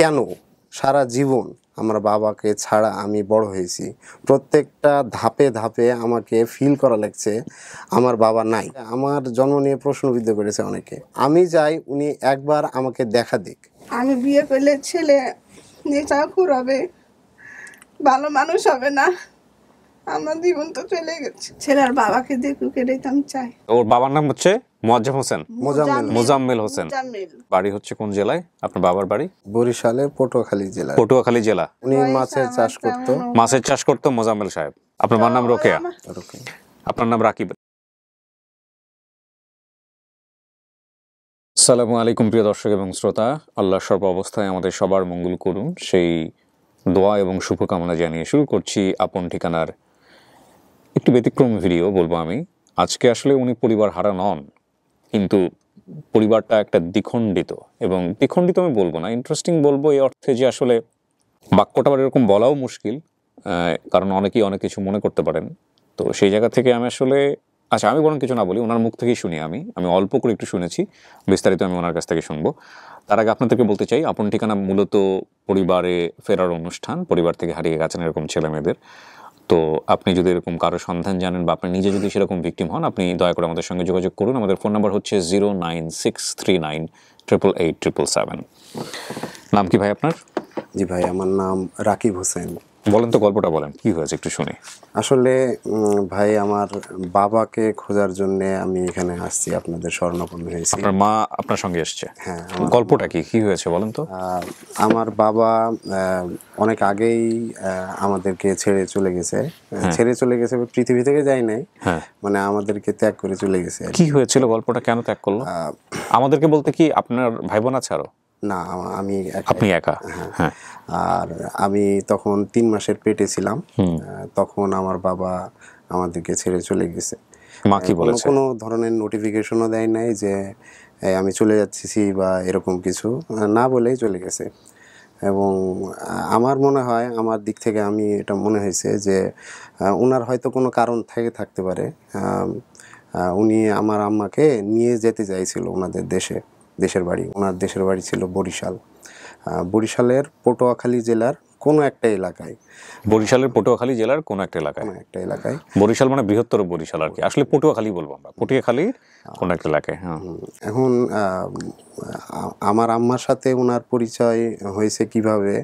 কেন সারা জীবন আমার বাবাকে ছাড়া আমি বড় হয়েছি, প্রত্যেকটা ধাপে ধাপে আমাকে ফিল করা লাগছে আমার বাবা নাই। আমার জন্ম নিয়ে প্রশ্নবিদ্ধ করেছে অনেকে। আমি চাই উনি একবার আমাকে দেখা দিক। আমি বিয়ে করলে ছেলে নেশাখোর হবে, ভালো মানুষ হবে না। আমার জীবন তো চলে গেছে, ছেলের বাবাকে দেখুক, এটাই তো আমি চাই। ওর বাবার নাম হচ্ছে মোয়াজ্জেম হোসেন, মোজাম্মেল হোসেন। মোজাম্মেল। বাড়ি হচ্ছে কোন জেলায় আপনার বাবার বাড়ি? বরিশালের পটুয়াখালী জেলা। পটুয়াখালী জেলা। উনি মাছের চাষ করতো। মাছের চাষ করতো মোজাম্মেল সাহেব। আপনার মার নাম রোকেয়া, আপনার নাম রাকিব। আসসালামু আলাইকুম প্রিয় দর্শক এবং শ্রোতা, আল্লাহ সর্ব অবস্থায় আমাদের সবার মঙ্গল করুন সেই দোয়া এবং শুভকামনা জানিয়ে শুরু করছি আপন ঠিকানার একটি ব্যতিক্রম ভিডিও বলবো আমি। আজকে আসলে উনি পরিবার হারা নন, কিন্তু পরিবারটা একটা দ্বিখণ্ডিত, এবং দ্বিখণ্ডিত আমি বলবো না, ইন্টারেস্টিং বলবো এই অর্থে যে আসলে বাক্যটা আবার এরকম বলাও মুশকিল, কারণ অনেকেই অনেক কিছু মনে করতে পারেন। তো সেই জায়গা থেকে আমি আসলে আমি বরং কিছু না বলি, ওনার মুখ থেকেই শুনি। আমি অল্প করে একটু শুনেছি, বিস্তারিত আমি ওনার কাছ থেকে শুনবো। তার আগে আপনাদেরকে বলতে চাই, আপন ঠিকানা মূলত পরিবারে ফেরার অনুষ্ঠান, পরিবার থেকে হারিয়ে গেছেন এরকম ছেলে মেয়েদের। তো আপনি যদি এরকম কারো সন্ধান জানেন বা আপনি নিজে যদি সেরকম ভিকটিম হন, আপনি দয়া করে আমাদের সঙ্গে যোগাযোগ করুন। আমাদের ফোন নাম্বার হচ্ছে 09639887777। নাম কি ভাই আপনার? জি ভাই, আমার নাম রাকিব হোসেন। বলেন তো, গল্পটা বলেন, কি হয়েছে একটু শুনি। আসলে ভাই, আমার বাবাকে খোঁজার জন্য আমি এখানে আসছি, আপনাদের শরণাপন্ন হয়েছি। আপনার মা আপনার সঙ্গে এসছে? হ্যাঁ। গল্পটা কি হয়েছে বলেন তো। আমার বাবা অনেক আগেই আমাদেরকে ছেড়ে চলে গেছে। ছেড়ে চলে গেছে, পৃথিবী থেকে যায় নাই, মানে আমাদেরকে ত্যাগ করে চলে গেছে। কি হয়েছিল, গল্পটা কেন ত্যাগ করলো? আমাদেরকে বলতে কি আপনার ভাই বোন আছে আরো? না, আপনি একা? হ্যাঁ। আর আমি তখন 3 মাসের পেটে ছিলাম। তখন আমার বাবা আমাদেরকে ছেড়ে চলে গেছে। মা কি বলেছে? কোনো ধরনের নোটিফিকেশনও দেয় নাই যে আমি চলে যাচ্ছি বা এরকম কিছু, না বলেই চলে গেছে। এবং আমার মনে হয়, আমার দিক থেকে আমি এটা মনে হয়েছে যে ওনার হয়তো কোনো কারণ থাকতে পারে। উনি আমার আম্মাকে নিয়ে যেতে চাইছিল ওনাদের দেশের বাড়ি। ওনার দেশের বাড়ি ছিল বরিশালের পটুয়াখালী জেলার কোনো একটা এলাকায়। বরিশালের পটুয়াখালী জেলার কোনো একটা এলাকায়। বরিশাল মানে বৃহত্তর বরিশাল আর কি, আসলে পটুয়াখালী বলবো আমরা, পটুয়াখালীর কোনো একটা এলাকায়। এখন আমার আম্মার সাথে ওনার পরিচয় হয়েছে কিভাবে,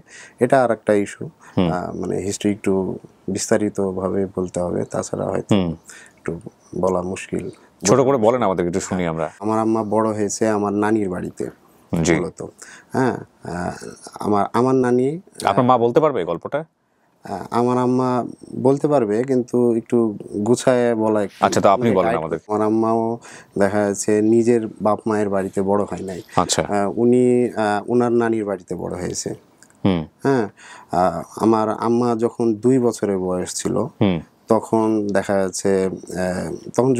এটা আর একটা ইস্যু। মানে হিস্ট্রি একটু বিস্তারিতভাবে বলতে হবে, তাছাড়া হয়তো একটু বলা মুশকিল। ছোট করে বলেন আমাদের, একটু শুনি আমরা। আমার আম্মা বড় হয়েছে আমার নানির বাড়িতে মূলত। হ্যাঁ, আমার নানি। আপনার মা বলতে পারবে গল্পটা? আমার আম্মা বলতে পারবে, কিন্তু একটু গুছায় বলা। আচ্ছা, তো আপনি বলেন আমাদের। আমার আম্মাও দেখা যাচ্ছে নিজের বাপ মায়ের বাড়িতে বড় হয় নাই। আচ্ছা। উনি ওনার নানির বাড়িতে বড় হয়েছে। হ্যাঁ, আমার আম্মা যখন 2 বছরের বয়স ছিল, তখন দেখা যাচ্ছে তখন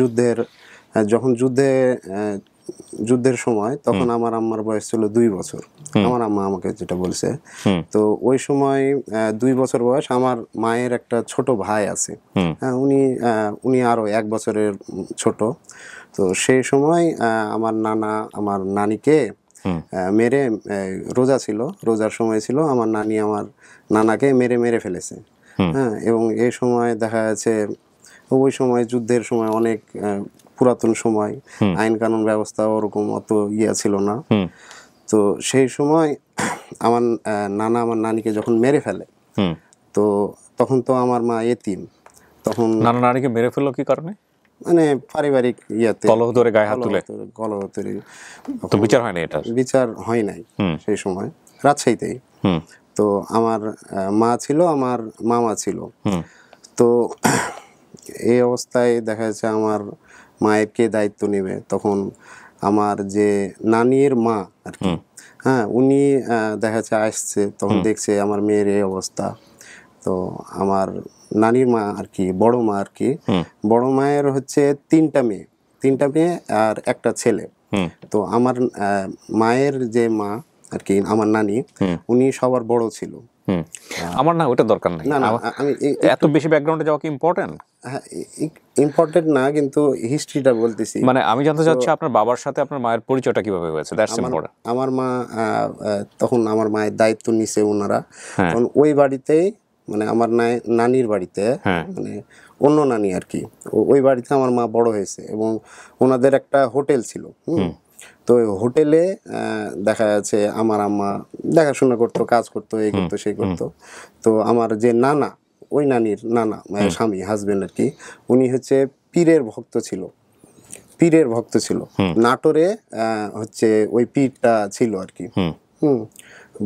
যুদ্ধের সময়, তখন আমার আম্মার বয়স ছিল 2 বছর। আমার আম্মা আমাকে যেটা বলছে, তো ওই সময় 2 বছর বয়স। আমার মায়ের একটা ছোট ভাই আছে, উনি আরো 1 বছরের ছোট। তো সেই সময় আমার নানা আমার নানিকে মেরে, রোজার সময় ছিল, আমার নানি আমার নানাকে মেরে ফেলেছে। হ্যাঁ, এবং এই সময় দেখা যাচ্ছে ওই সময় যুদ্ধের সময় অনেক পুরাতন সময়, আইন কানুন ব্যবস্থা ওরকম অত ছিল না। তো সেই সময় আমার নানা আমার নানিকে যখন মেরে ফেলে, তো তখন তো আমার মা এতিম। তখন নানিকে মেরে ফেললো কি কারণে? মানে পারিবারিক কলহ ধরে, গায়ে হাত তুলে। তো বিচার হয় না, এটা বিচার হয় নাই সেই সময় রাজশাহীতেই। তো আমার মা ছিল, আমার মামা ছিল। তো এই অবস্থায় দেখা যাচ্ছে আমার মায়ের কে দায়িত্ব নেবে, তখন আমার যে নানির মা আর কি, হ্যাঁ, উনি দেখা যাচ্ছে আসছে, তখন দেখছে আমার মেয়ের এই অবস্থা। তো আমার নানির মা আর কি, বড় মা আর কি, বড় মায়ের হচ্ছে 3টা মেয়ে আর একটা ছেলে। তো আমার মায়ের যে মা আর কি, আমার নানি, উনি সবার বড় ছিল। আমার না ওটা দরকার নাই, না, আমি এত বেশি ব্যাকগ্রাউন্ডে যাওয়া কি ইম্পর্টেন্ট? হ্যাঁ, ইম্পর্টেন্ট না, কিন্তু হিস্ট্রিটা বলতেছি। মানে আমি জানতে চাচ্ছি আপনার বাবার সাথে আপনার মায়ের পরিচয়টা কিভাবে হয়েছে, দ্যাটস ইম্পর্টেন্ট। আমার মা তখন আমার মায়ের দায়িত্ব নিছে ওনারা, হ্যাঁ। তখন ওই বাড়িতেই, মানে আমার নানির বাড়িতে, হ্যাঁ। মানে অন্য নানি আর কি, ওই বাড়িতে আমার মা বড় হয়েছে। এবং ওনাদের একটা হোটেল ছিল। তো ওই হোটেলে দেখা যাচ্ছে আমার আম্মা দেখাশোনা করতো, কাজ করতো, এই করতো সেই করতো। তো আমার যে নানা, ওই নানির নানা, মানে স্বামী, হাজবেন্ড আর কি, উনি হচ্ছে পীরের ভক্ত ছিল, পীরের ভক্ত ছিল। নাটোরে হচ্ছে ওই পীরটা ছিল আর কি।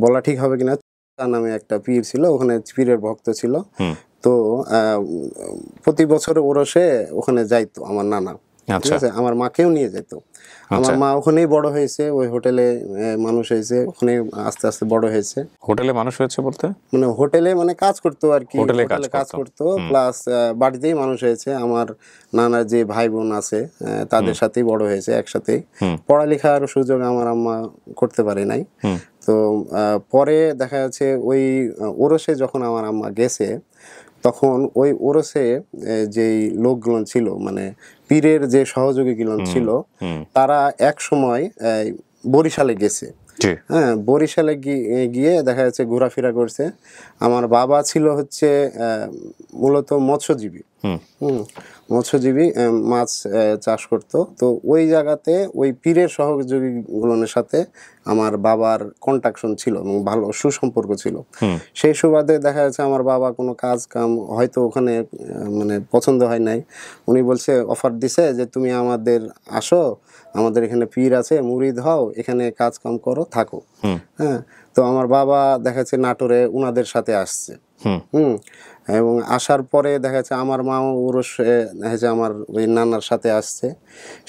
বলা ঠিক হবে কিনা, নামে একটা পীর ছিল, ওখানে পীরের ভক্ত ছিল। তো প্রতি বছর ওরসে ওখানে যাইতো আমার নানা, ঠিক আছে, আমার মাকেও নিয়ে যেত। আমার মা ওখানেই বড় হয়েছে, ওই হোটেলে মানুষ হয়েছে, ওখানে আস্তে আস্তে বড় হয়েছে। হোটেলে মানুষ হয়েছে বলতে? মানে হোটেলে মানে কাজ করতো আর কি, হোটেলে কাজ করতো, প্লাস বাড়িতেই মানুষ হয়েছে। আমার নানার যে ভাই বোন আছে তাদের সাথেই বড় হয়েছে একসাথেই। পড়ালেখার সুযোগ আমার আম্মা করতে পারে নাই। তো পরে দেখা যাচ্ছে ওই ওরসে যখন আমার আম্মা গেছে, তখন ওই ওরসে যেই লোকগুলো ছিল, মানে পীরের যে সহযোগীগুলো ছিল, তারা এক সময় বরিশালে গেছে। হ্যাঁ, বরিশালে গিয়ে দেখা যাচ্ছে ঘোরাফেরা করছে। আমার বাবা ছিল হচ্ছে মূলত মৎস্যজীবী। মৎস্যজীবী, মাছ চাষ করতো। তো ওই জায়গাতে ওই পীরের সহযোগীগুলোর সাথে আমার বাবার কন্ট্যাকশন ছিল এবং ভালো সুসম্পর্ক ছিল। সেই সুবাদে দেখা যাচ্ছে আমার বাবা কোনো কাজ কাম হয়তো ওখানে মানে পছন্দ হয় নাই, উনি বলছে, অফার দিছে যে তুমি আমাদের আসো, আমাদের এখানে পীর আছে, মুরিদ হও, এখানে কাজ কাম করো, থাকো। হ্যাঁ, তো আমার বাবা দেখা যাচ্ছে নাটোরে উনাদের সাথে আসছে। এবং আসার পরে দেখা যাচ্ছে আমার মাও ওরস দেখা যাচ্ছে আমার ওই নানার সাথে আসছে।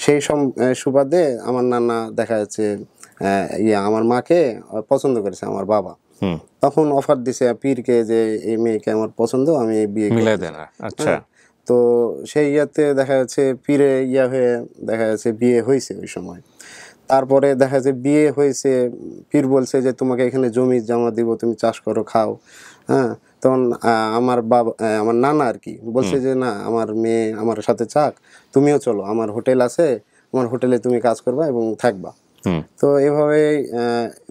সেই সুবাদে আমার নানা দেখা যাচ্ছে আমার মাকে পছন্দ করেছে আমার বাবা। তখন অফার দিছে পীরকে যে এই মেয়েকে আমার পছন্দ, আমি বিয়ে মিলাই দেন। আচ্ছা। তো সেই ইয়াতে দেখা যাচ্ছে পীরে হয়ে দেখা যাচ্ছে বিয়ে হয়েছে ওই সময়। তারপরে দেখা যাচ্ছে বিয়ে হয়েছে, পীর বলছে যে তোমাকে এখানে জমি জমা দিব, তুমি চাষ করো, খাও। হ্যাঁ, তখন আমার বাবা, আমার নানা আর কি বলছে যে না, আমার মেয়ে আমার সাথে চাক, তুমিও চলো, আমার হোটেল আছে, আমার হোটেলে তুমি কাজ করবা এবং থাকবা। তো এভাবে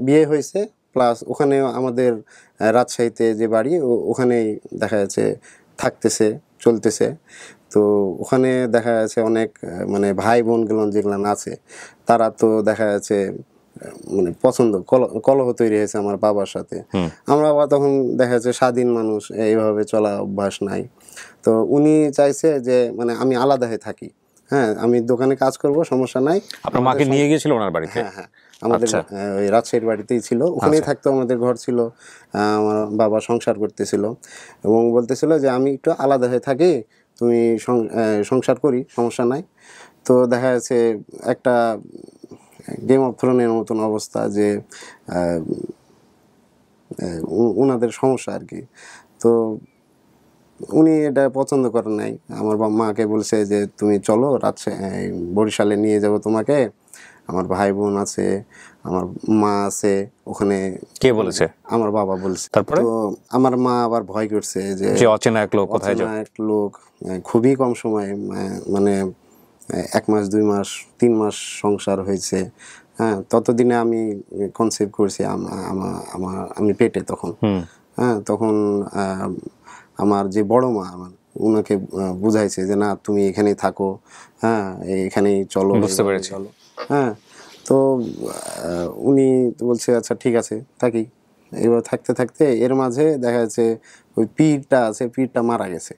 বিয়ে হয়েছে। প্লাস ওখানে আমাদের রাজশাহীতে যে বাড়ি, ওখানেই দেখা যাচ্ছে থাকতেছে, চলতেছে। তো ওখানে দেখা যাচ্ছে অনেক মানে ভাই বোনগুলো যেগুলো আছে, তারা তো দেখা যাচ্ছে মানে পছন্দ, কলহ তৈরি হয়েছে আমার বাবার সাথে। আমার বাবা তখন দেখা যাচ্ছে স্বাধীন মানুষ, এইভাবে চলা অভ্যাস নাই। তো উনি চাইছে যে মানে আমি আলাদা হয়ে থাকি, হ্যাঁ, আমি দোকানে কাজ করব, সমস্যা নাই। আপনার মাকে নিয়ে গিয়েছিল ওনার বাড়িতে? হ্যাঁ হ্যাঁ, আমাদের ওই রাজশাহীর বাড়িতেই ছিল, ওখানেই থাকতো, আমাদের ঘর ছিল। আমার বাবা সংসার করতেছিল এবং বলতেছিল যে আমি একটু আলাদা হয়ে থাকি, তুমি সংসার করি, সমস্যা নাই। তো দেখা যাচ্ছে একটা গেম অফ থ্রোনের মতন অবস্থা, যে ওনাদের সমস্যা আর কি। তো উনি এটা পছন্দ করেন নাই। আমার মাকে বলছে যে তুমি চলো, বরিশালে নিয়ে যাব তোমাকে, আমার ভাই বোন আছে, আমার মা আছে ওখানে। কে বলেছে? আমার বাবা বলছে। তারপরে তো আমার মা আবার ভয় করছে যে অচেনা এক লোক কোথায় যাবে, এক লোক খুবই কম সময়, মানে 1 মাস 2 মাস 3 মাস সংসার হয়েছে। হ্যাঁ, ততদিনে আমি কনসিভ করছি, আমি পেটে তখন। হ্যাঁ, তখন আমার যে বড় মা, আমার উনাকে বুঝাইছে যে না, তুমি এখানেই থাকো, হ্যাঁ, এখানেই চলো, বুঝতে পেরেছি। চলো। হ্যাঁ, তো উনি বলছে আচ্ছা ঠিক আছে, থাকি। এবার থাকতে থাকতে এর মাঝে দেখা যাচ্ছে ওই পীরটা আছে, পীরটা মারা গেছে।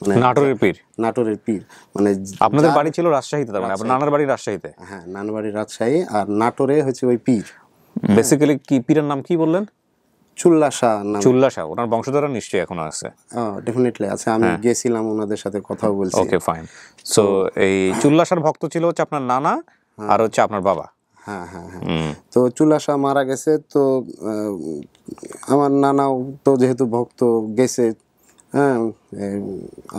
মানে নাটোরের পীর? নাটোরের পীর, মানে আপনাদের বাড়ি ছিল রাজশাহীতে, তার মানে আপনার নানার বাড়ি রাজশাহীতে? হ্যাঁ, নানার বাড়ি রাজশাহী, আর নাটোরে হচ্ছে ওই পীর। বেসিক্যালি কি পীরের নাম কি বললেন? চুল্লা শাহ নাম। চুল্লা শাহ, ওনার বংশধররা নিশ্চয়ই এখনো আছে? ডেফিনেটলি আছে, আমি গেছিলাম, ওনাদের সাথে কথাও বলছি। ওকে, ফাইন। সো এই চুল্লা শাহর ভক্ত ছিল হচ্ছে আপনার নানা আর হচ্ছে আপনার বাবা? হ্যাঁ হ্যাঁ হ্যাঁ। তো চুল্লা শাহ মারা গেছে, তো আমার নানাও তো যেহেতু ভক্ত গেছে, হ্যাঁ,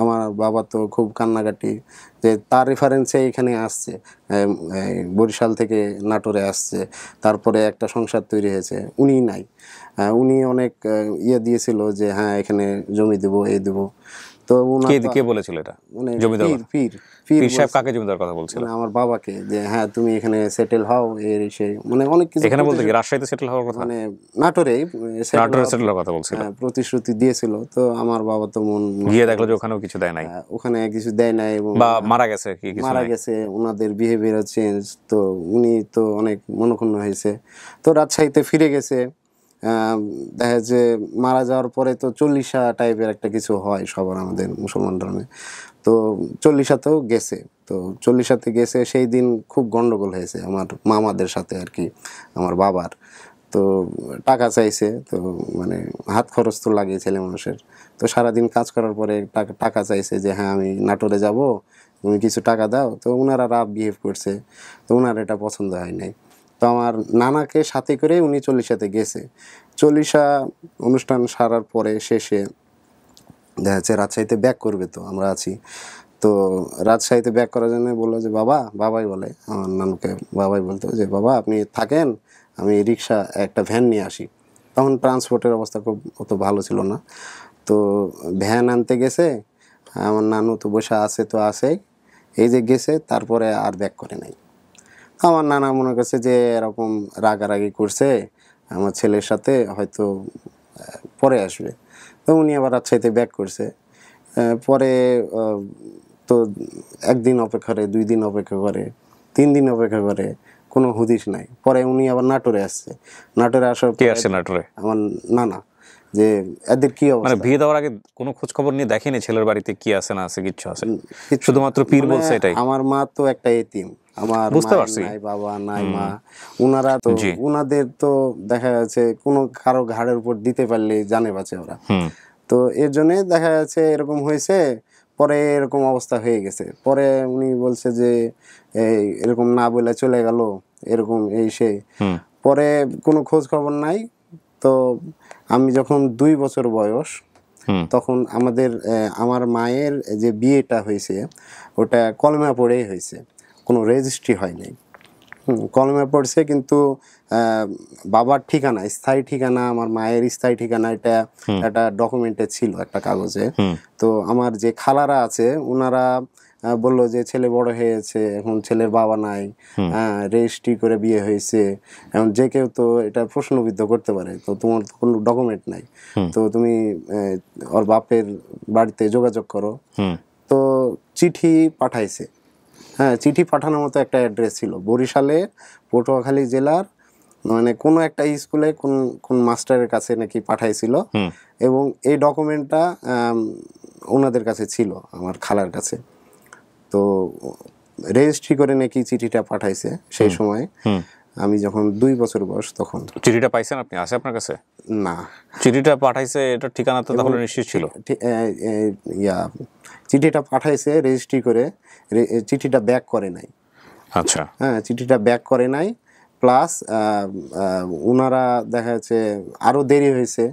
আমার বাবা তো খুব কান্নাকাটি, যে তার রেফারেন্সে এখানে আসছে, বরিশাল থেকে নাটোরে আসছে, তারপরে একটা সংসার তৈরি হয়েছে, উনি নাই। উনি অনেক ইয়ে দিয়েছিল যে হ্যাঁ এখানে জমি দেবো, এই দেবো। তো উনার কে তো কে বলেছিল এটা? মানে জমিদার পীর পীর পীর পীর সাহেব বলছে, কাকে জমিদার কথা বলছিল? মানে আমার বাবাকে, যে হ্যাঁ তুমি এখানে সেটেল হও, এর সেই মানে অনেক কিছু এখানে বলতে কি রাজশাহীতে সেটেল হওয়ার কথা? মানে নাটোরেই settle নাটোরে হওয়ার, সেটেল হওয়ার কথা বলছিল। প্রতিশ্রুতি দিয়েছিল। তো আমার বাবা তো মন নষ্ট গিয়ে করে দেখলো যে দিয়েছে। ওখানেও কিছু দেয় নাই, ওখানে কিছু দেয় নাই এবং বা মারা গেছে কি কিছু মারা নাই। গেছে, ওনাদের বিহেভিয়ার চেঞ্জ। তো উনি তো অনেক মনক্ষুণ্ণ হয়েছে, তো রাজশাহীতে ফিরে গেছে। দেখা যাচ্ছে মারা যাওয়ার পরে তো চল্লিশা টাইপের একটা কিছু হয় সবার আমাদের মুসলমান ধর্মে, তো চল্লিশাতেও গেছে। তো চল্লিশাতে গেছে, সেই দিন খুব গন্ডগোল হয়েছে আমার মামাদের সাথে আর কি, আমার বাবার। তো টাকা চাইছে, তো মানে হাত খরচ তো লাগে ছেলে মানুষের। তো সারাদিন কাজ করার পরে টাকা চাইছে যে হ্যাঁ আমি নাটোরে যাব, তুমি কিছু টাকা দাও। তো ওনারা রাফ বিহেভ করছে, তো ওনার এটা পছন্দ হয় নাই। তো আমার নানাকে সাথে করে উনি চল্লিশাতে গেছে। চল্লিশা অনুষ্ঠান সারার পরে শেষে দেখা যাচ্ছে রাজশাহীতে ব্যাক করবে, তো আমরা আছি। তো রাজশাহীতে ব্যাক করার জন্য বললো যে বাবা, বাবাই বলে আমার নানুকে, বাবাই বলতো যে বাবা আপনি থাকেন, আমি রিক্সা একটা ভ্যান নিয়ে আসি। তখন ট্রান্সপোর্টের অবস্থা খুব অত ভালো ছিল না। তো ভ্যান আনতে গেছে, আমার নানু তো বসে আছে, তো আছেই, এই যে গেছে, তারপরে আর ব্যাক করে নাই। আমার নানা মনে করছে যে এরকম রাগারাগি করছে আমার ছেলের সাথে, হয়তো পরে আসবে। তো উনি আবার রাজশাহীতে ব্যাক করছে। পরে তো একদিন অপেক্ষা করে, 2 দিন অপেক্ষা করে, 3 দিন অপেক্ষা করে, কোনো হুদিস নাই। পরে উনি আবার নাটোরে আসছে। নাটোরে আসার কে পরে আসছে নাটোরে? আমার নানা, যে এদের কি মানে অবস্থা। বিয়ে দেওয়ার আগে কোনো খোঁজ খবর নিয়ে দেখেনি ছেলের বাড়িতে কি আছে না আছে, কিচ্ছু আছে? কিচ্ছু শুধুমাত্র না। পীর মানে বলছে এটাই? আমার মা তো একটা এতিম, আমার বুঝতে মায়ের পারছি। নাই বাবা, নাই মা। ওনারা তো, জি। ওনাদের তো দেখা যাচ্ছে কোনো কারো ঘাড়ের উপর দিতে পারলে জানে বাঁচে ওরা। তো এর জন্য দেখা যাচ্ছে এরকম হয়েছে। পরে এরকম অবস্থা হয়ে গেছে। পরে উনি বলছে যে এই এরকম না বলে চলে গেল, এরকম এই সেই। পরে কোনো খোঁজ খবর নাই। তো আমি যখন 2 বছর বয়স, তখন আমার মায়ের যে বিয়েটা হয়েছে ওটা কলমা পড়েই হয়েছে, কোনো রেজিস্ট্রি হয় নাই। কলমে পড়ছে, কিন্তু বাবার ঠিকানা, স্থায়ী ঠিকানা, আমার মায়ের স্থায়ী ঠিকানা, এটা একটা ডকুমেন্টে ছিল একটা কাগজে। তো আমার যে খালারা আছে ওনারা বলল যে ছেলে বড় হয়েছে, এখন ছেলের বাবা নাই, রেজিস্ট্রি করে বিয়ে হয়েছে, এখন যে কেউ তো এটা প্রশ্নবিদ্ধ করতে পারে, তো তোমার তো কোনো ডকুমেন্ট নাই, তো তুমি ওর বাপের বাড়িতে যোগাযোগ করো। তো চিঠি পাঠাইছে। হ্যাঁ, চিঠি পাঠানোর মতো একটা অ্যাড্রেস ছিল বরিশালে, পটুয়াখালী জেলার, মানে কোনো একটা স্কুলে কোন মাস্টারের কাছে নাকি পাঠাইছিল। এবং এই ডকুমেন্টটা ওনাদের কাছে ছিল, আমার খালার কাছে। তো রেজিস্ট্রি করে নাকি চিঠিটা পাঠাইছে সেই সময়, আমি যখন 2 বছর বয়স তখন। চিঠিটা পাইছেন আপনি? আছে আপনার কাছে? না, চিঠিটা পাঠাইছে, এটা ঠিকানা তো তাহলে নিশ্চিত ছিল। চিঠিটা পাঠাইছে রেজিস্ট্রি করে, চিঠিটা ব্যাক করে নাই। আচ্ছা। হ্যাঁ, চিঠিটা ব্যাক করে নাই। প্লাস ওনারা দেখা যাচ্ছে আরও দেরি হয়েছে,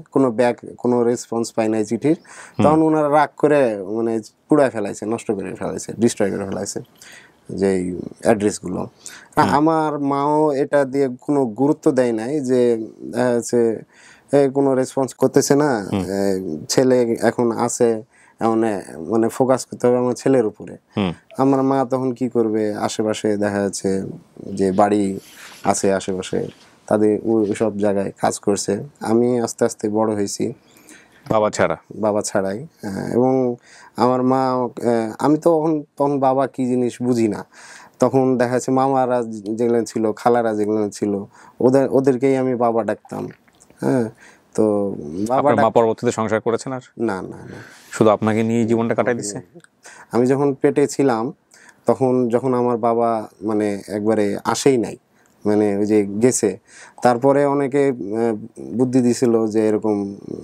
কোনো রেসপন্স পায় নাই চিঠির। তখন ওনারা রাগ করে মানে পুড়ায় ফেলাইছে, নষ্ট করে ফেলাইছে, ডিস্ট্রয় করে ফেলাইছে যেই অ্যাড্রেসগুলো। আমার মাও এটা দিয়ে কোনো গুরুত্ব দেয় নাই, যে দেখা যাচ্ছে কোনো রেসপন্স করতেছে না, ছেলে এখন আছে, মানে ফোকাস করতে হবে আমার ছেলের উপরে। আমার মা তখন কি করবে, আশেপাশে দেখা যাচ্ছে যে বাড়ি আছে আশেপাশে, তাদের ওই সব জায়গায় কাজ করছে। আমি আস্তে আস্তে বড় হয়েছি বাবা ছাড়াই। এবং আমার মা, আমি তো তখন বাবা কি জিনিস বুঝি না। তখন দেখা যাচ্ছে মামারা যেগুলো ছিল, খালারা যেগুলো ছিল, ওদেরকেই আমি বাবা ডাকতাম। হ্যাঁ, তো আপনার মা পরবর্তীতে সংসার করেছেন আর? না না না, শুধু আপনাকে নিয়ে জীবনটা কাটাই দিছে? আমি যখন পেটে ছিলাম তখন, যখন আমার বাবা মানে একবারে আসেই নাই, মানে ওই যে গেছে, তারপরে অনেকে বুদ্ধি দিছিল যে এরকম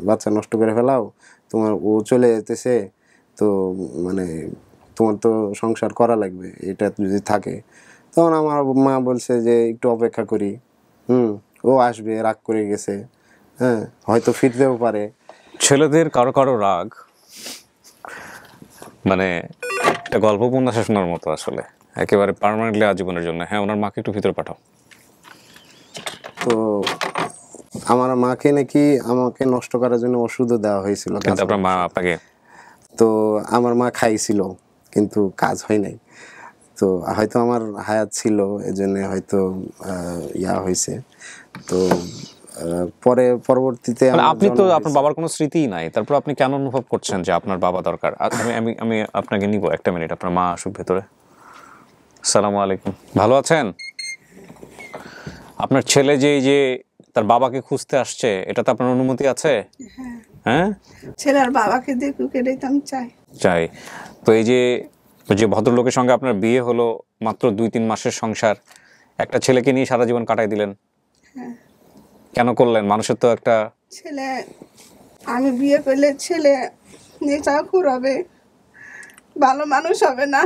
বাচ্চা নষ্ট করে ফেলাও, তোমার ও চলে যেতেছে, তো মানে তোমার তো সংসার করা লাগবে এটা যদি থাকে। তখন আমার মা বলছে যে একটু অপেক্ষা করি, ও আসবে, রাগ করে গেছে, হ্যাঁ হয়তো ফিরতেও পারে। ছেলেদের কারো কারো রাগ মানে একটা গল্প উপন্যাসে শোনার মতো, আসলে একেবারে পার্মানেন্টলি আজীবনের জন্য। হ্যাঁ, ওনার মাকে একটু ভিতরে পাঠাও। তো আমার মাকে নাকি আমাকে নষ্ট করার জন্য ওষুধও দেওয়া হয়েছিল, কিন্তু আপনার মা আপনাকে তো আমার মা খাইছিল কিন্তু কাজ হয় নাই। তো হয়তো আমার হায়াত ছিল এজন্য হয়তো ইয়া হয়েছে। তো পরবর্তীতে মানে আমার আপনি তো জন্ম আপনার হয়েছে। বাবার কোনো স্মৃতিই নাই, তারপর আপনি কেন অনুভব করছেন যে আপনার বাবা দরকার? আমি আমি আমি আপনাকে নিব একটা মিনিট, আপনার মা আসুক ভেতরে। আসসালামু আলাইকুম, ভালো আছেন? আপনার ছেলে যে এই যে তার বাবাকে খুঁজতে আসছে, এটা তো আপনার অনুমতি আছে? হ্যাঁ, ছেলের বাবাকে দেখুক এটাই তো আমি চাই। চাই। তো এই যে যে ভদ্রলোকের সঙ্গে আপনার বিয়ে হলো, মাত্র 2-3 মাসের সংসার, একটা ছেলেকে নিয়ে সারা জীবন কাটাই দিলেন, কেন করলেন? মানুষের তো একটা ছেলে, আমি বিয়ে করলে ছেলে নেশাখোর হবে, ভালো মানুষ হবে না।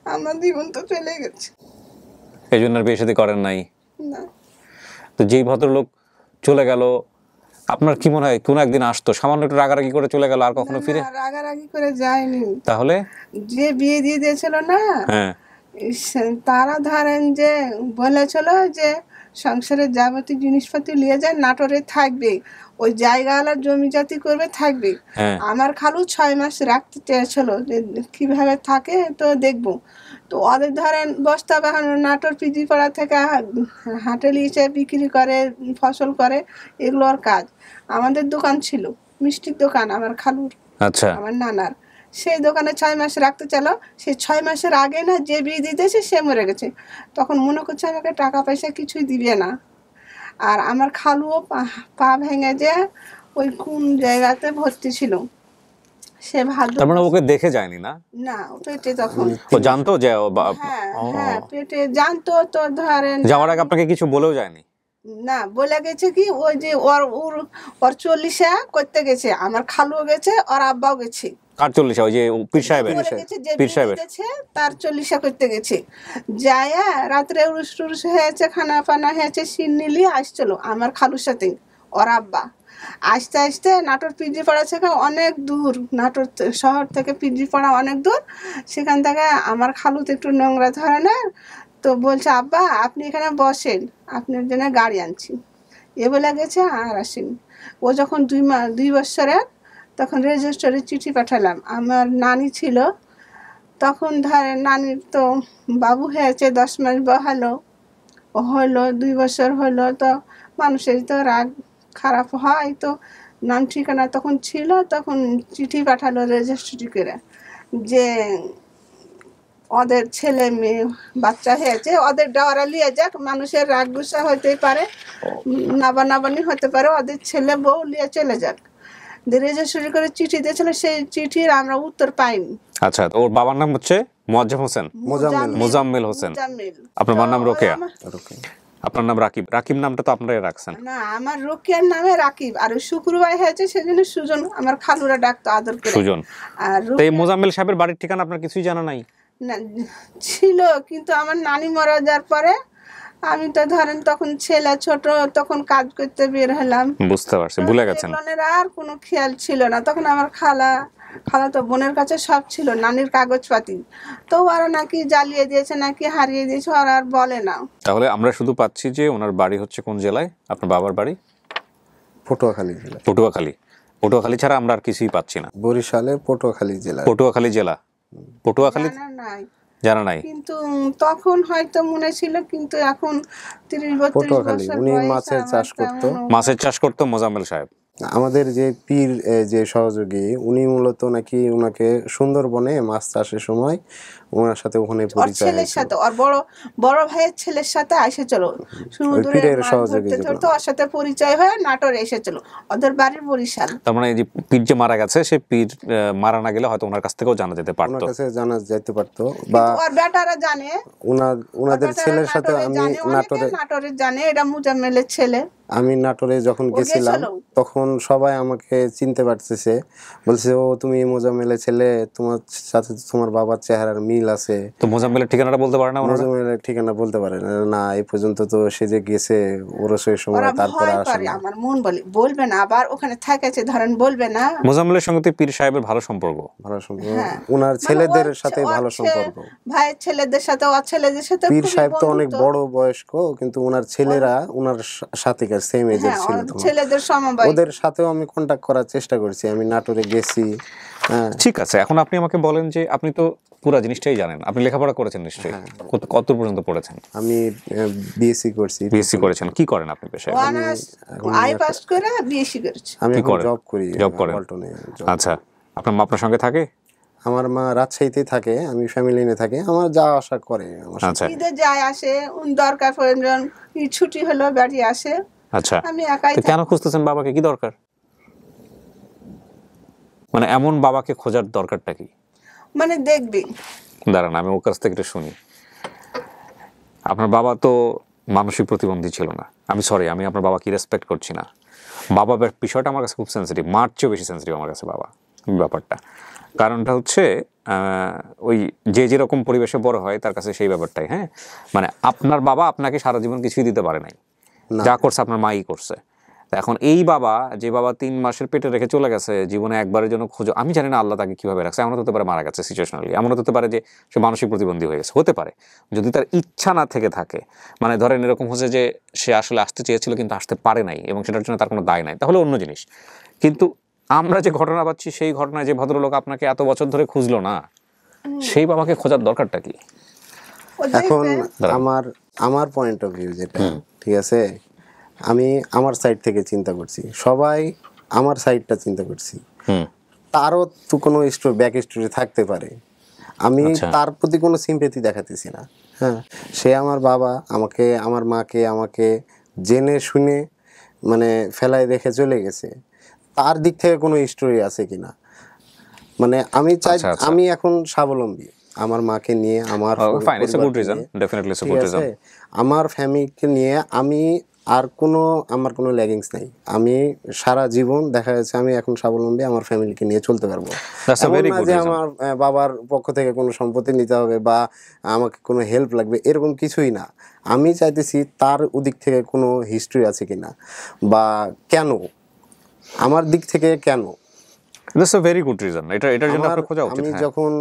আমার জীবন তো চলে গেছে। এই জন্য আর বিয়ে শাদী করেন নাই। না, তো যেই ভদ্রলোক চলে গেল, আপনার কি মনে হয় কোনো একদিন আসতো, সামান্য একটু রাগারাগি করে চলে গেল, আর কখনো না, ফিরে? রাগারাগি করে যায়নি। তাহলে যে বিয়ে দিয়ে দিয়েছিল না, হ্যাঁ, তারা ধরেন যে বলেছিল যে সংসারের যাবতীয় জিনিসপাতি নিয়ে যায়, নাটোরে থাকবে, ওই জায়গাওয়ালার জমি জাতি করবে, থাকবে। হ্যাঁ। আমার খালু 6 মাস রাখতে চেয়েছিল যে কিভাবে থাকে তো দেখবো। তো ওদের ধরেন বস্তা বাহানো নাটোর পিজিপাড়া থেকে হাটে নিয়েছে, বিক্রি করে, ফসল করে, এগুলোর কাজ। আমাদের দোকান ছিল, মিষ্টির দোকান আমার খালুর, আচ্ছা, আমার নানার। সেই দোকানে 6 মাস রাখতে চালো। সেই 6 মাসের আগে না যে বিয়ে দিতেছে সে মরে গেছে। তখন মনে করছে আমাকে টাকা পয়সা কিছুই দিবে না। আর আমার খালুও পা ভেঙে যে ওই কোন জায়গাতে ভর্তি ছিল, সে ভাদ্র তার মানে ওকে দেখে যায়নি না? না, পেটে তখন, ও জানতো যে হ্যাঁ হ্যাঁ, পেটে জানতো তো ধরেন। যাওয়ার আগে আপনাকে কিছু বলেও যায়নি? না, বলে গেছে কি ওই যে ওর 40 করতে গেছে, আমার খালুও গেছে, ওর আব্বাও গেছে। কার 40? ওই যে পীর সাহেবের? মরে গেছে, যে পীর সাহেবের। গেছে তার 40 করতে গেছে। যায়া রাত্রে উরুস টুরুস হয়েছে, খানা পানা হয়েছে, সিন্নিলি আসছিল আমার খালুর সাথে ওর আব্বা। আস্তে আস্তে নাটোর পিজিপাড়া থেকে অনেক দূর, নাটোর শহর থেকে পিজিপাড়া অনেক দূর। সেখান থেকে আমার খালু তো একটু নোংরা ধরনের, তো বলছে আব্বা আপনি এখানে বসেন, আপনার জন্য গাড়ি আনছি। এ বলে গেছে আর আসেনি। ও যখন 2 বছরের, তখন রেজিস্টারে চিঠি পাঠালাম। আমার নানি ছিল তখন, ধরেন নানির তো বাবু হয়েছে, 10 মাস বহালো হলো, 2 বছর হলো, তো মানুষের তো রাগ খারাপ হয়। তো নাম ঠিকানা তখন ছিল, তখন চিঠি পাঠালো রেজিস্ট্রি করে যে ওদের ছেলে মেয়ে বাচ্চা হয়েছে, ওদের ডাওয়ারা লিয়ে যাক, মানুষের রাগ গুসা হতেই পারে, নাবানাবানি হতে পারে, ওদের ছেলে বউ লিয়ে চলে যাক। রেজিস্ট্রি করে চিঠি দিয়েছিল, সেই চিঠির আমরা উত্তর পাইনি। আচ্ছা, তো ওর বাবার নাম হচ্ছে মোয়াজ্জেম হোসেন, মোজাম্মেল হোসেন। মোজাম্মেল। আপনার মার নাম তো রোকেয়া, ওরকম। আপনার নাম রাকিব। রাকিব নামটা তো আপনারাই রাখছেন। না, আমার রোকেয়ার নামে রাকিব, আর ওই শুক্রবার হয়েছে সেজন্য সুজন, আমার খালুরা ডাকতো আদর করে। সুজন। আর তো এই মোজাম্মেল সাহেবের বাড়ির ঠিকানা আপনার কিছুই জানা নাই? না, ছিল, কিন্তু আমার নানি মারা যাওয়ার পরে আমি তো ধরেন তখন ছেলে ছোট, তখন কাজ করতে বের হলাম, বুঝতে পারছি, ভুলে গেছেন। এগুলোর আর কোনো খেয়াল ছিল না। তখন আমার খালা তো বোনের কাছে সব ছিল, নানির কাগজপাতি, তো ওরা নাকি জ্বালিয়ে দিয়েছে, নাকি হারিয়ে দিয়েছে, ওরা আর বলে না। তাহলে আমরা শুধু পাচ্ছি যে ওনার বাড়ি হচ্ছে কোন জেলায়? আপনার বাবার বাড়ি পটুয়াখালী জেলা। পটুয়াখালী। পটুয়াখালী ছাড়া আমরা আর কিছুই পাচ্ছি না। বরিশালের পটুয়াখালী জেলা। পটুয়াখালী জেলা। পটুয়াখালী জানা নাই, জানা নাই? কিন্তু তখন হয়তো মনে ছিল, কিন্তু এখন 30-32 পটুয়াখালী। বছর উনি বয়স, মাছের আমার চাষ করতো। তেমন মাছের চাষ করতো মোজাম্মেল সাহেব। আমাদের যে পীর যে সহযোগী, উনি মূলত নাকি ওনাকে সুন্দরবনে মাছ চাষের সময় ওনার সাথে ওখানে ওর পরিচয় ছেলের হয়েছিল। সাথে, ওর বড় ভাইয়ের ছেলের সাথে এসেছিল সমুদ্রে পীরের মাছ সহযোগী ধরতে যেগুলো। ধরতে, ওর সাথে পরিচয় হয়ে নাটোরে এসেছিল, ওদের বাড়ির বরিশাল। তার মানে এই যে পীর যে মারা গেছে, সে পীর মারা না গেলে হয়তো ওনার কাছ থেকেও জানা যেতে ওনার পারতো। কাছে জানা যেতে পারতো, বা কিন্তু ওর বেটারা জানে, ওনাদের বেটারা ছেলের সাথে নাটোরে আমি জানে, অনেকে নাটোরে জানে এটা মুজাম্মেলের ছেলে। আমি নাটোরে যখন ও গেছিলাম গেছিল। তখন সবাই আমাকে চিনতে পারতেছে, বলছে ও তুমি মোজাম্মেলের ছেলে, তোমার সাথে তোমার বাবার চেহারার মিল আছে। তো মোজাম্মেলের ঠিকানাটা বলতে পারে না ওনারা? মোজাম্মেলের ঠিকানা বলতে পারে না, না এই পর্যন্ত তো সে যে গেছে ওরসের সময়, ওরা তারপরে ভয় আসে করে, না। আমার মন বলবে না, আবার ওখানে থাকেছে ধরেন বলবে না। মোজাম্মেলের সঙ্গে তো পীর সাহেবের ভালো সম্পর্ক। ভালো সম্পর্ক, হ্যাঁ, ওনার মানে ছেলেদের ওর সাথে ভালো ওর সম্পর্ক। ভাইয়ের ছেলেদের সাথে, ওর ছেলেদের সাথে পীর খুবই সাহেব তো অনেক বন্ধুত্ব। বড় বয়স্ক, কিন্তু ওনার ছেলেরা ওনার সাথে সেম এজের হ্যাঁ, ছিল ওর তখন। ছেলেদের সমবয়সী। ওদের সাথেও আমি কন্টাক্ট করার চেষ্টা করছি, আমি নাটোরে গেছি, ঠিক আছে, এখন আপনি আমাকে বলেন যে আপনি তো পুরো জিনিসটাই জানেন, আপনি লেখাপড়া করেছেন নিশ্চয়ই, কত পর্যন্ত পড়েছেন? আমি বিএসসি করছি। বিএসসি করেছেন, কি করেন আপনি পেশায়? অনার্স আই পাস করে বিএসসি করেছি। আমি কি এখন করেন? জব করি, জব করেন? ওয়ালটনে job। আচ্ছা, আপনার মা আপনার সঙ্গে থাকে? আমার মা রাজশাহীতে থাকে, আমি ফ্যামিলি নিয়ে থাকি, আমার যাওয়া আসা করে আমার সাথে। আচ্ছা ঈদে যায় আসে, দরকার প্রয়োজন ঈদ ছুটি হলো বাড়ি আসে। আচ্ছা, আমি একাই তো কেন খুঁজতেছেন বাবাকে, কি দরকার? মানে এমন বাবাকে খোঁজার দরকারটা কি? মানে দেখবি দাঁড়ান, আমি ওর কাছ থেকে একটু শুনি। আপনার বাবা তো মানসিক প্রতিবন্ধী ছিল না। আমি সরি, আমি আপনার বাবাকে রেসপেক্ট করছি না। বাবা বিষয়টা আমার কাছে খুব সেন্সিটিভ, মার চেয়েও বেশি সেন্সিটিভ আমার কাছে বাবা ব্যাপারটা। কারণটা হচ্ছে ওই যে যেরকম পরিবেশে বড় হয় তার কাছে সেই ব্যাপারটাই। হ্যাঁ, মানে আপনার বাবা আপনাকে সারা জীবন কিছুই দিতে পারে নাই, যা করছে আপনার মাই করছে। এখন এই বাবা, যে বাবা 3 মাসের পেটে রেখে চলে গেছে, জীবনে একবারের জন্য খোঁজো, আমি জানি না আল্লাহ তাকে কিভাবে রাখছে। এমন হতে পারে মারা গেছে সিচুয়েশনালি, এমন হতে পারে যে সে মানসিক প্রতিবন্ধী হয়ে গেছে, হতে পারে যদি তার ইচ্ছা না থেকে থাকে। মানে ধরেন এরকম হচ্ছে যে সে আসলে আসতে চেয়েছিল কিন্তু আসতে পারে নাই এবং সেটার জন্য তার কোনো দায় নাই, তাহলে অন্য জিনিস। কিন্তু আমরা যে ঘটনা পাচ্ছি, সেই ঘটনায় যে ভদ্রলোক আপনাকে এত বছর ধরে খুঁজলো না, সেই বাবাকে খোঁজার দরকারটা কি? ও এখন দেখবে আমার পয়েন্ট অফ ভিউ যেটা, ঠিক আছে, আমি আমার সাইড থেকে চিন্তা করছি, সবাই আমার সাইডটা চিন্তা করছি। তারও তো কোনো ব্যাক স্টোরি থাকতে পারে, আমি তার প্রতি কোনো সিম্পেথি দেখাতেছি না। হ্যাঁ, সে আমার বাবা, আমাকে আমার মাকে আমাকে জেনে শুনে মানে ফেলায় রেখে চলে গেছে, তার দিক থেকে কোনো স্টোরি আছে কিনা। মানে আমি চাই, আমি এখন স্বাবলম্বী, আমার মাকে নিয়ে, আমার আমার ফ্যামিলিকে নিয়ে আমি আর আমার কোনো ল্যাগিংস নাই। আমি সারা জীবন দেখা যাচ্ছে আমি এখন স্বাবলম্বী, আমার ফ্যামিলিকে নিয়ে চলতে পারবো। এমন না যে আমার বাবার পক্ষ থেকে কোনো সম্পত্তি নিতে হবে বা আমাকে কোনো হেল্প লাগবে, এরকম কিছুই না। আমি চাইতেছি তার ওদিক থেকে কোনো হিস্ট্রি আছে কিনা, বা কেন আমার দিক থেকে কেন। That's a very good reason. এটার জন্য আপনার খোঁজা উচিত। আমি যখন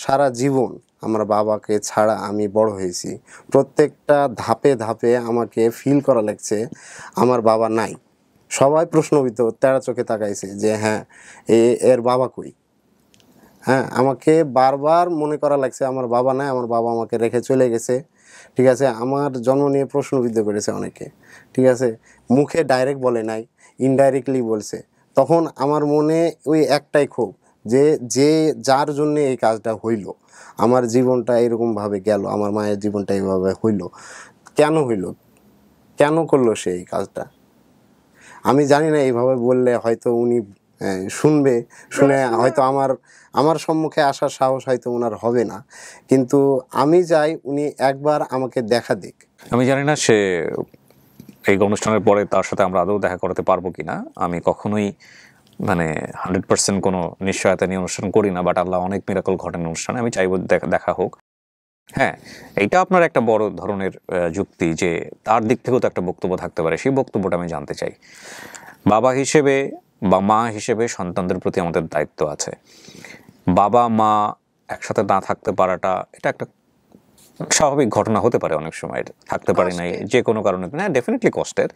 সারা জীবন আমার বাবাকে ছাড়া আমি বড় হয়েছি, প্রত্যেকটা ধাপে ধাপে আমাকে ফিল করা লাগছে আমার বাবা নাই। সবাই প্রশ্নবিদ্ধ তেরা চোখে তাকাইছে যে হ্যাঁ এর বাবা কই। হ্যাঁ, আমাকে বারবার মনে করা লাগছে আমার বাবা নাই, আমার বাবা আমাকে রেখে চলে গেছে। ঠিক আছে, আমার জন্ম নিয়ে প্রশ্নবিদ্ধ করেছে অনেকে। ঠিক আছে, মুখে ডাইরেক্ট বলে নাই, ইনডাইরেক্টলি বলছে। তখন আমার মনে ওই একটাই ক্ষোভ যে যার জন্য এই কাজটা হইল, আমার জীবনটা এরকমভাবে গেল, আমার মায়ের জীবনটা এইভাবে হইল, কেন হইল, কেন করলো সে এই কাজটা। আমি জানি না, এইভাবে বললে হয়তো উনি শুনবে, শুনে হয়তো আমার সম্মুখে আসার সাহস হয়তো ওনার হবে না, কিন্তু আমি চাই উনি একবার আমাকে দেখা দিক। আমি জানি না সে এই অনুষ্ঠানের পরে তার সাথে আমরা আদৌ দেখা করাতে পারবো কিনা। আমি কখনোই মানে 100% কোনো নিশ্চয়তা নিয়ে অনুষ্ঠান করি না, বাট আল্লাহ অনেক মিরাকল ঘটেন অনুষ্ঠানে, আমি চাইবো দেখা হোক। হ্যাঁ, এইটা আপনার একটা বড় ধরনের যুক্তি যে তার দিক থেকেও তো একটা বক্তব্য থাকতে পারে, সেই বক্তব্যটা আমি জানতে চাই। বাবা হিসেবে বা মা হিসেবে সন্তানদের প্রতি আমাদের দায়িত্ব আছে। বাবা মা একসাথে না থাকতে পারাটা এটা একটা স্বাভাবিক ঘটনা হতে পারে, অনেক সময় থাকতে পারে নাই যে কোনো কারণে, না ডেফিনেটলি কষ্টের,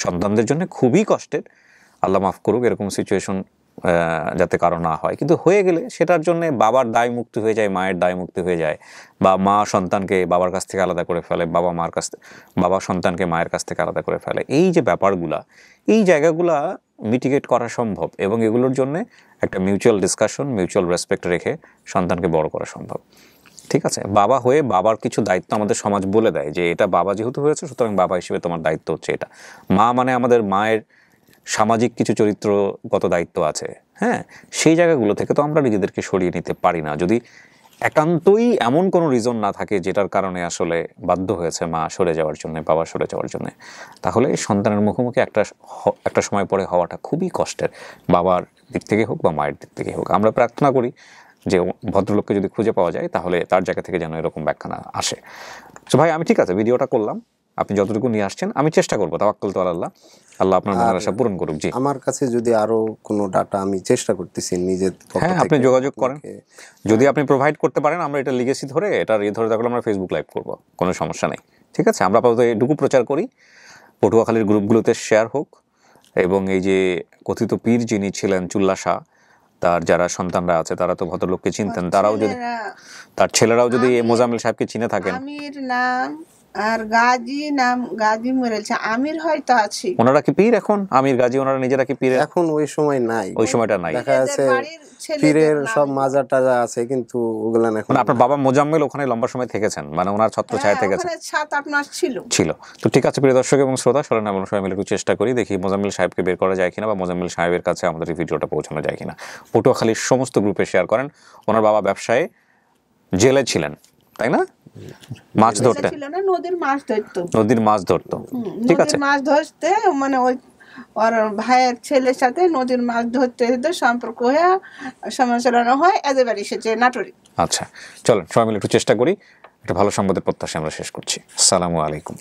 সন্তানদের জন্য খুবই কষ্টের। আল্লাহ মাফ করুক এরকম সিচুয়েশন যাতে কারো না হয়, কিন্তু হয়ে গেলে সেটার জন্য বাবার দায় মুক্তি হয়ে যায়, মায়ের দায় মুক্তি হয়ে যায়, বা মা সন্তানকে বাবার কাছ থেকে আলাদা করে ফেলে, বাবা সন্তানকে মায়ের কাছ থেকে আলাদা করে ফেলে। এই যে ব্যাপারগুলা, এই জায়গাগুলা মিটিগেট করা সম্ভব এবং এগুলোর জন্য একটা মিউচুয়াল ডিসকাশন, মিউচুয়াল রেসপেক্ট রেখে সন্তানকে বড় করা সম্ভব। ঠিক আছে, বাবা হয়ে বাবার কিছু দায়িত্ব আমাদের সমাজ বলে দেয় যে এটা বাবা যেহেতু হয়েছে সুতরাং বাবা হিসেবে তোমার দায়িত্ব হচ্ছে এটা। মা মানে আমাদের মায়ের সামাজিক কিছু চরিত্রগত দায়িত্ব আছে। হ্যাঁ, সেই জায়গাগুলো থেকে তো আমরা নিজেদেরকে সরিয়ে নিতে পারি না, যদি একান্তই এমন কোনো রিজন না থাকে যেটার কারণে আসলে বাধ্য হয়েছে মা সরে যাওয়ার জন্য, বাবা সরে যাওয়ার জন্য, তাহলে সন্তানের মুখোমুখি একটা সময় পরে হওয়াটা খুবই কষ্টের, বাবার দিক থেকে হোক বা মায়ের দিক থেকে হোক। আমরা প্রার্থনা করি যে ভদ্রলোককে যদি খুঁজে পাওয়া যায় তাহলে তার জায়গা থেকে যেন এরকম ব্যাখ্যা না আসে। তো ভাই আমি ঠিক আছে ভিডিওটা করলাম, আপনি যতটুকু নিয়ে আসছেন আমি চেষ্টা করবো, তাওয়াক্কুল তো আল্লাহ, আল্লাহ আপনার মনের আশা পূরণ করুক। জি, আমার কাছে যদি আরো কোনো ডাটা আমি চেষ্টা করতেছি নিজের পক্ষ হ্যাঁ, আপনি যোগাযোগ করেন, যদি আপনি প্রোভাইড করতে পারেন আমরা এটা লিগেসি ধরে ধরে থাকলে আমরা ফেসবুক লাইভ করবো, কোনো সমস্যা নেই। ঠিক আছে, আমরা আপাতত এটুকু প্রচার করি, পটুয়াখালীর গ্রুপগুলোতে শেয়ার হোক, এবং এই যে কথিত পীর যিনি ছিলেন চুল্লা শাহ, তার যারা সন্তানরা আছে তারা তো ভদ্রলোককে চিনতেন, তারাও যদি ছেলেরা- তার ছেলেরাও যদি মোজাম্মেল সাহেবকে চিনে থাকেন, আমির নাম আর গাজী নাম, গাজী মরেছে, আমির হয়তো আছে। ওনারা কি পীর এখন? আমির গাজী ওনারা নিজেরা কি পীর? এখন ওই সময় নাই, ওই সময়টা নাই। দেখা যাচ্ছে এদের বাড়ির ছেলেদের পীরের নাম। সব মাজার টাজা আছে কিন্তু ওগুলা এখন মানে আপনার বাবা মোজাম্মেল ওখানে লম্বা সময় থেকেছেন, মানে ওনার ছত্র ছায়া হ্যাঁ, থেকেছেন। ওখানে 7-8 মাস ছিল। ছিল। তো ঠিক আছে প্রিয় দর্শক এবং শ্রোতা, চলেন আমরা সবাই মিলে একটু চেষ্টা করি, দেখি মোজাম্মেল সাহেবকে বের করা যায় কিনা বা মোজাম্মেল সাহেবের কাছে আমাদের এই ভিডিওটা পৌঁছানো যায় কিনা। পটুয়াখালীর সমস্ত গ্রুপে শেয়ার করেন। ওনার বাবা ব্যবসায় জেলে ছিলেন, তাই না? মাছ ধরতেন, ছিল না, নদীর মাছ ধরতো। নদীর মাছ ধরতো। ঠিক আছে, নদীর মাছ ধরতে মানে ওই ওর ভাইয়ের ছেলের সাথে নদীর মাছ ধরতে ধরতে সম্পর্ক হয়ে সমালোচনা হয়, এদের বাড়ি এসেছে নাটোরে। আচ্ছা চলেন সবাই মিলে একটু চেষ্টা করি। একটা ভালো সংবাদের প্রত্যাশা আমরা শেষ করছি। আসসালামু আলাইকুম।